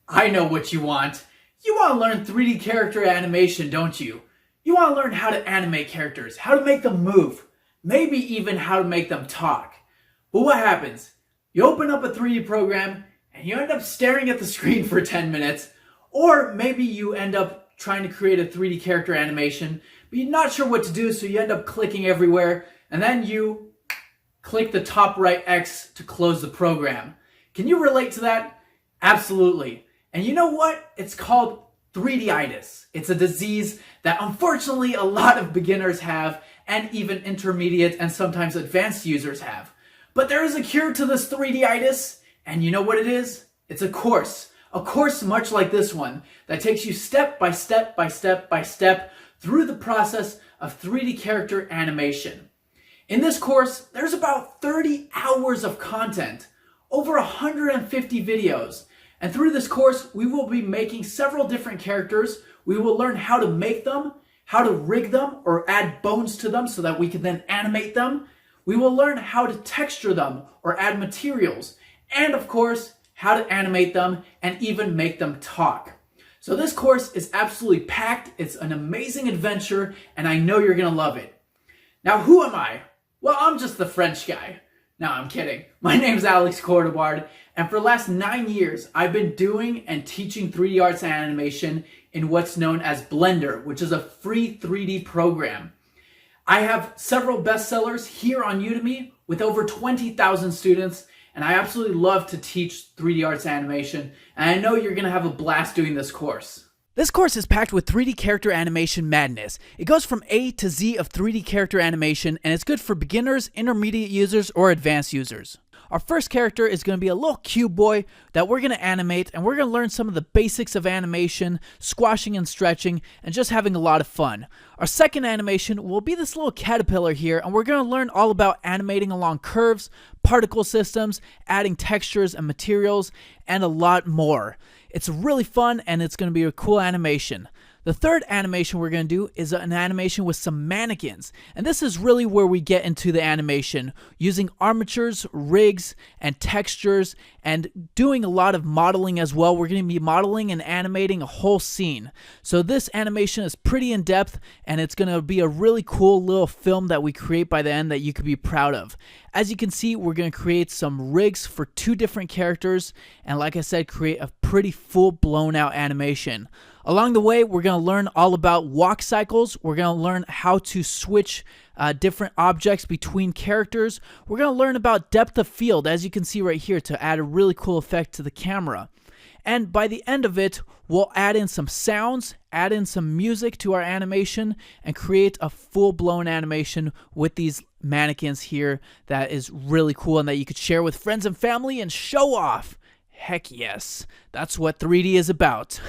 I know what you want. You want to learn 3D character animation, don't you? You want to learn how to animate characters, how to make them move, maybe even how to make them talk. But what happens? You open up a 3D program and you end up staring at the screen for 10 minutes, or maybe you end up trying to create a 3D character animation, but you're not sure what to do, so you end up clicking everywhere, and then you click the top right X to close the program. Can you relate to that? Absolutely. And you know what? It's called 3D-itis. It's a disease that unfortunately a lot of beginners have, and even intermediate and sometimes advanced users have. But there is a cure to this 3D-itis, and you know what it is? It's a course. A course much like this one that takes you step by step by step by step through the process of 3D character animation. In this course, there's about 30 hours of content, over 150 videos. And through this course, we will be making several different characters. We will learn how to make them, how to rig them or add bones to them so that we can then animate them. We will learn how to texture them or add materials. And of course, how to animate them and even make them talk. So this course is absolutely packed. It's an amazing adventure, and I know you're going to love it. Now, who am I? Well, I'm just the French guy. No, I'm kidding. My name's Alex Cordobard, and for the last 9 years, I've been doing and teaching 3D arts and animation in what's known as Blender, which is a free 3D program. I have several bestsellers here on Udemy with over 20,000 students, and I absolutely love to teach 3D arts and animation, and I know you're going to have a blast doing this course. This course is packed with 3D character animation madness. It goes from A to Z of 3D character animation, and it's good for beginners, intermediate users, or advanced users. Our first character is going to be a little cube boy that we're going to animate, and we're going to learn some of the basics of animation, squashing and stretching, and just having a lot of fun. Our second animation will be this little caterpillar here, and we're going to learn all about animating along curves, particle systems, adding textures and materials, and a lot more. It's really fun, and it's going to be a cool animation. The third animation we're going to do is an animation with some mannequins. And this is really where we get into the animation, using armatures, rigs, and textures, and doing a lot of modeling as well. We're going to be modeling and animating a whole scene. So this animation is pretty in-depth, and it's going to be a really cool little film that we create by the end that you could be proud of. As you can see, we're going to create some rigs for 2 different characters, and like I said, create a pretty full blown out animation. Along the way, we're going to learn all about walk cycles. We're going to learn how to switch different objects between characters. We're going to learn about depth of field, as you can see right here, to add a really cool effect to the camera. And by the end of it, we'll add in some sounds, add in some music to our animation, and create a full-blown animation with these mannequins here that is really cool and that you could share with friends and family and show off. Heck yes, that's what 3D is about.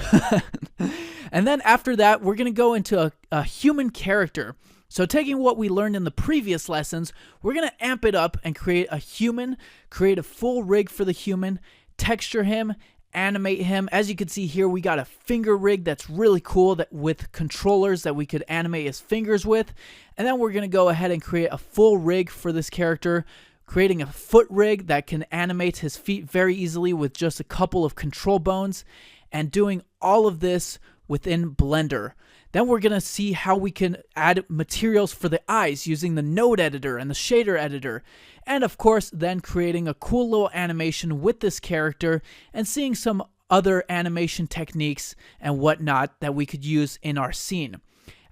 And then after that, we're going to go into a human character. So taking what we learned in the previous lessons, we're going to amp it up and create a human, create a full rig for the human, texture him, animate him. As you can see here, we got a finger rig that's really cool that with controllers that we could animate his fingers with. And then we're going to go ahead and create a full rig for this character, creating a foot rig that can animate his feet very easily with just a couple of control bones, and doing all of this within Blender. Then we're going to see how we can add materials for the eyes using the node editor and the shader editor. And of course, then creating a cool little animation with this character and seeing some other animation techniques and whatnot that we could use in our scene.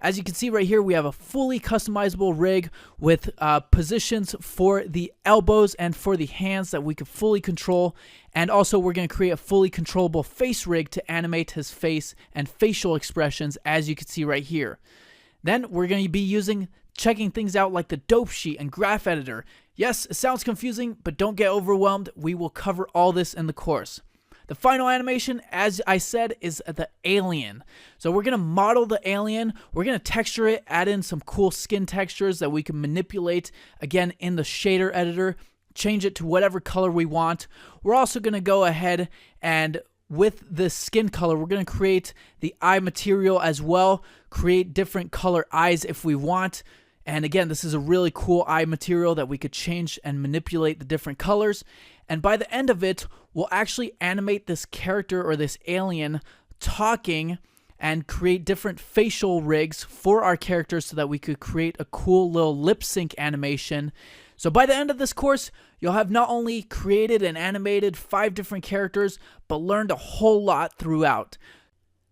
As you can see right here, we have a fully customizable rig with positions for the elbows and for the hands that we can fully control. And also we're going to create a fully controllable face rig to animate his face and facial expressions, as you can see right here. Then we're going to be checking things out like the dope sheet and graph editor. Yes, it sounds confusing, but don't get overwhelmed. We will cover all this in the course. The final animation, as I said, is the alien. So we're going to model the alien, we're going to texture it, add in some cool skin textures that we can manipulate, again, in the shader editor, change it to whatever color we want. We're also going to go ahead and with the skin color, we're going to create the eye material as well, create different color eyes if we want. And again, this is a really cool eye material that we could change and manipulate the different colors. And by the end of it, we'll actually animate this character or this alien talking and create different facial rigs for our characters so that we could create a cool little lip sync animation. So by the end of this course, you'll have not only created and animated 5 different characters, but learned a whole lot throughout.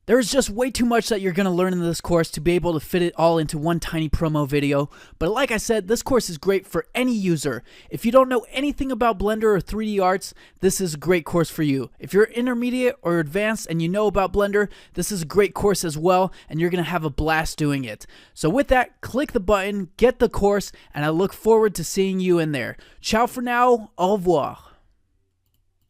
There's just way too much that you're going to learn in this course to be able to fit it all into one tiny promo video. But like I said, this course is great for any user. If you don't know anything about Blender or 3D arts, this is a great course for you. If you're intermediate or advanced and you know about Blender, this is a great course as well, and you're going to have a blast doing it. So with that, click the button, get the course, and I look forward to seeing you in there. Ciao for now, au revoir.